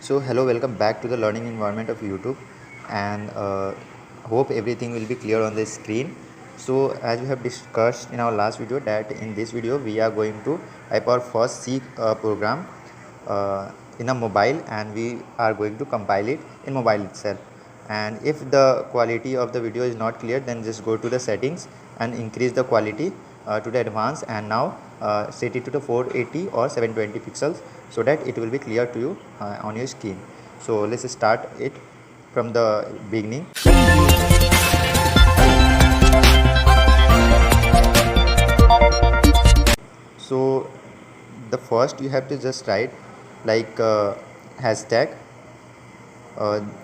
So hello, welcome back to the learning environment of YouTube, and hope everything will be clear on the screen. So as we have discussed in our last video, that in this video we are going to type our first C program in a mobile, and we are going to compile it in mobile itself. And if the quality of the video is not clear, then just go to the settings and increase the quality to the advanced, and now set it to the 480 or 720 pixels, so that it will be clear to you on your screen. So let's start it from the beginning. So the first you have to just write like hashtag.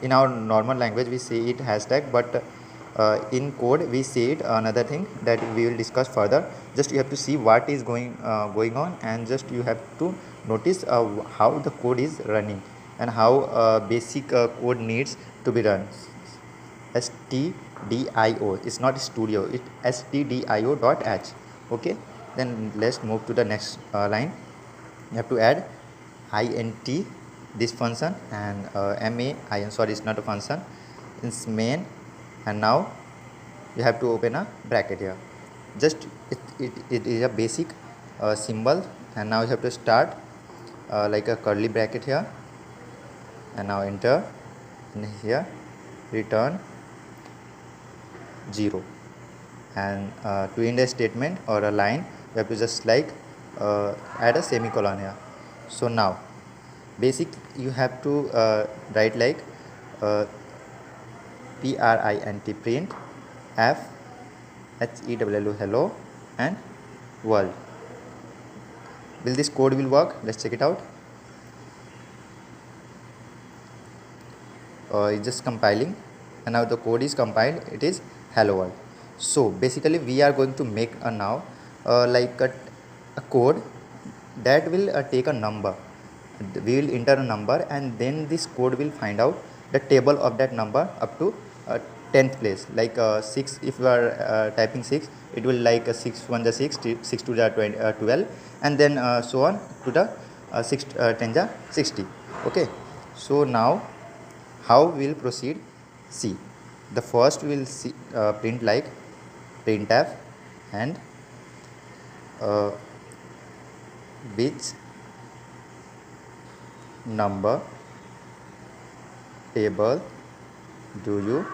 In our normal language we say it hashtag, but in code we say it another thing that we will discuss further. Just you have to see what is going on, and just you have to notice how the code is running and how basic code needs to be run. stdio, it's not studio, it stdio.h. Okay, then let's move to the next line. You have to add int, this function, and main, sorry, it's not a function, it's main. And now you have to open a bracket here. Just it is a basic symbol, and now you have to start like a curly bracket here, and now enter, and here return 0. And to end a statement or a line, you have to just like add a semicolon here. So now basic you have to write like print f hello hello and world. Will this code will work? Let's check it out. It's just compiling, and now the code is compiled. It is hello world. So basically we are going to make a now like a code that will take a number. We will enter a number, and then this code will find out the table of that number up to 10th place, like 6. If you are typing 6, it will like 6 1 the 6, 6 2 the 12, and then so on to the 6 10 the 60. Okay, so now how we will proceed? See, the first we will see print like printf and which number table do you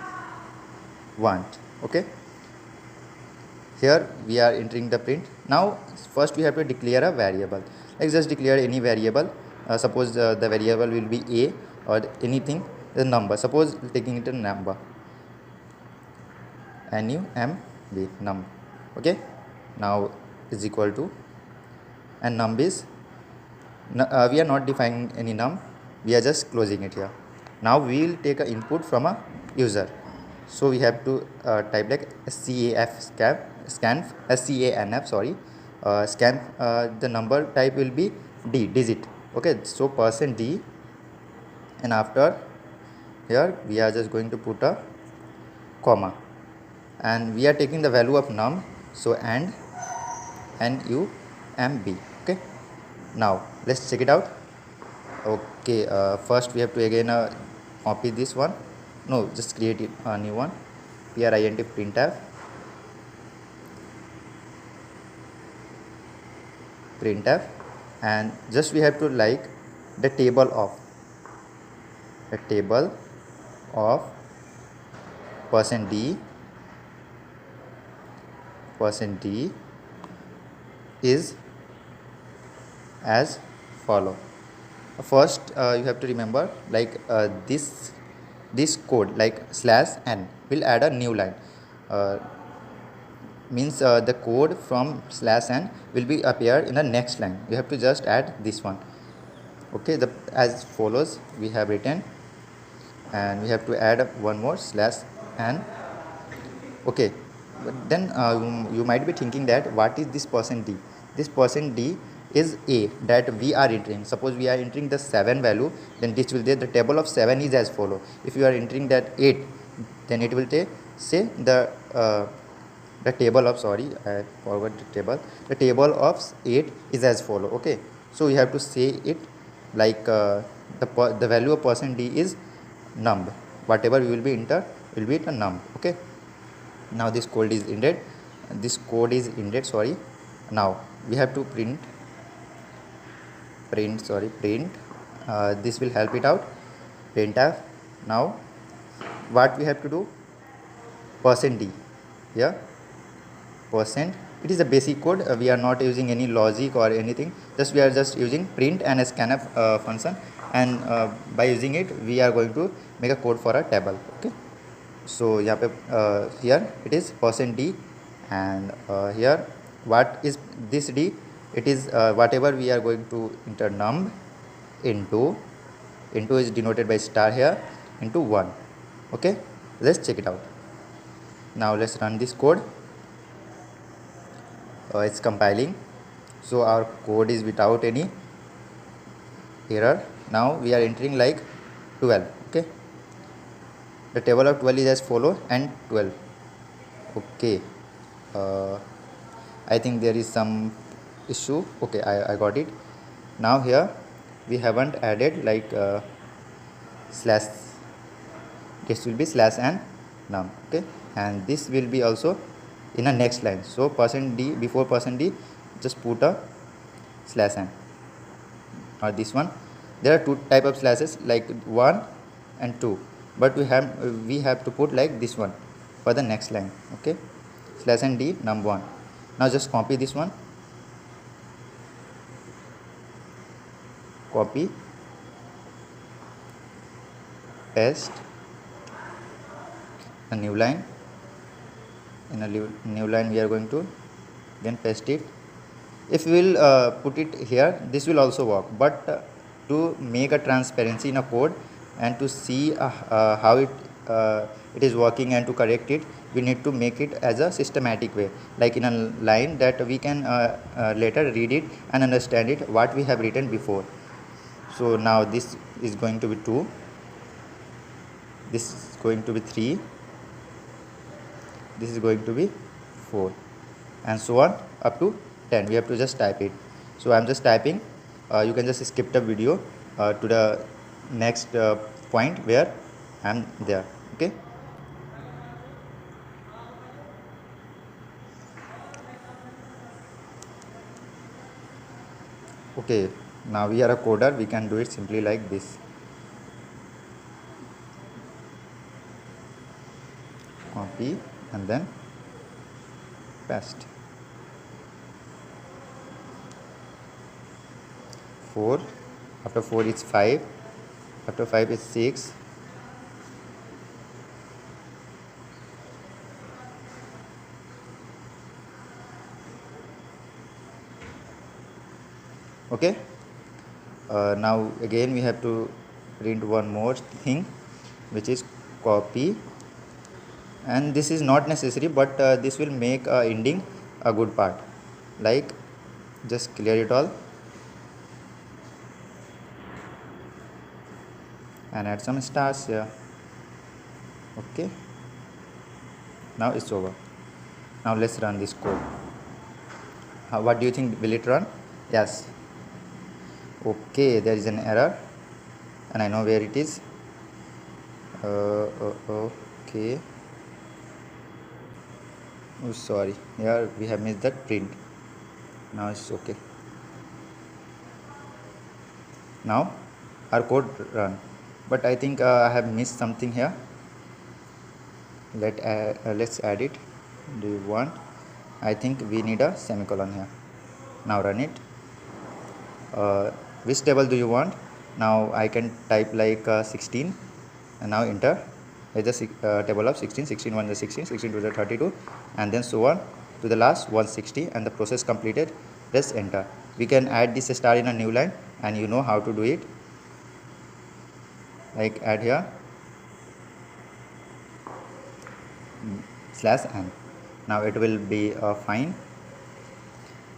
want. Okay, here we are entering the print. Now first we have to declare a variable. Like just declare any variable. Suppose the variable will be a, or anything, the number. Suppose taking it a number, numb, num. Okay, now is equal to, and num is we are not defining any num, we are just closing it here. Now we will take an input from a user, so we have to type like scanf, sorry, scan. The number type will be digit. Okay, so %d, and after here we are just going to put a comma, and we are taking the value of num, so and numb. Okay, now let's check it out. Okay, first we have to again copy this one. No, just create it, a new one. printf, and just we have to like the table of %d is as follow. First you have to remember like this code like /n will add a new line. Means the code from /n will be appear in the next line. You have to just add this one. Okay, the as follows we have written, and we have to add one more /n. Okay, but then you might be thinking that what is this %d? This %d is a that we are entering. Suppose we are entering the 7 value, then this will the table of 7 is as follow. If you are entering that 8, then it will say the table of, sorry, I forgot the table. The table of 8 is as follow. Okay, so you have to say it like the value of percent %d is num. Whatever we will be enter will be the num. Okay, now this code is ended, sorry. Now we have to print this will help it out, printf. Now what we have to do, percent %d, yeah, percent, it is a basic code. We are not using any logic or anything, just we are just using print and a scanf function, and by using it we are going to make a code for a table. Okay, so here it is percent %d, and here what is this d, it is whatever we are going to enter num into is denoted by star here, into 1. Okay, let's check it out. Now let's run this code. It's compiling, so our code is without any error. Now we are entering like 12. Okay, the table of 12 is as follow, and 12. Okay, I think there is some issue. Okay, I got it. Now here we haven't added like slash, this will be slash and num. Okay, and this will be also in a next line. So percent %d, before percent %d just put a slash n, or this one. There are two type of slashes, like 1 and 2, but we have to put like this one for the next line. Okay, slash n d num1. Now just copy this one, copy, paste a new line. In a new line we are going to then paste it. If we will put it here, this will also work, but to make a transparency in a code and to see how it is working, and to correct it, we need to make it as a systematic way, like in a line that we can later read it and understand it what we have written before. So now this is going to be 2, this is going to be 3, this is going to be 4, and so on up to 10. We have to just type it. So I'm just typing. You can just skip the video to the next point where I'm there. Okay, okay, now we are a coder, we can do it simply like this. Copy and then paste. 4, after 4 is 5, after 5 is 6, okay. Now again we have to print one more thing, which is copy, and this is not necessary, but this will make ending a good part. Like, just clear it all and add some stars here. Okay, now it's over. Now let's run this code. What do you think, will it run? Yes. Okay, there is an error and I know where it is. Okay, oh sorry, here we have missed that print. Now it's okay. Now our code run, but I think I have missed something here. Let's add it. Do you want? I think we need a semicolon here. Now run it. Which table do you want? Now I can type like 16, and now enter. It's a table of 16, 16 1 is 16, 16 2 is 32, and then so on to the last 160, and the process completed. Press enter. We can add this star in a new line, and you know how to do it. Like add here /n. Now it will be fine.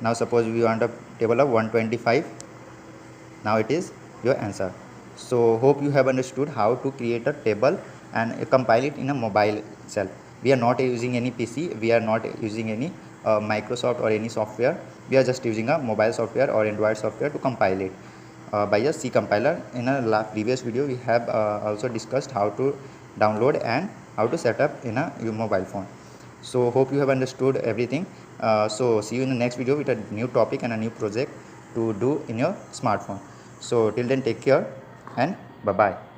Now suppose we want a table of 125. Now it is your answer. So hope you have understood how to create a table and compile it in a mobile cell. We are not using any PC, we are not using any Microsoft or any software. We are just using a mobile software or Android software to compile it. by a C compiler. In a previous video we have also discussed how to download and how to set up in your mobile phone. So hope you have understood everything. So see you in the next video with a new topic and a new project to do in your smartphone. So till then, take care and bye bye.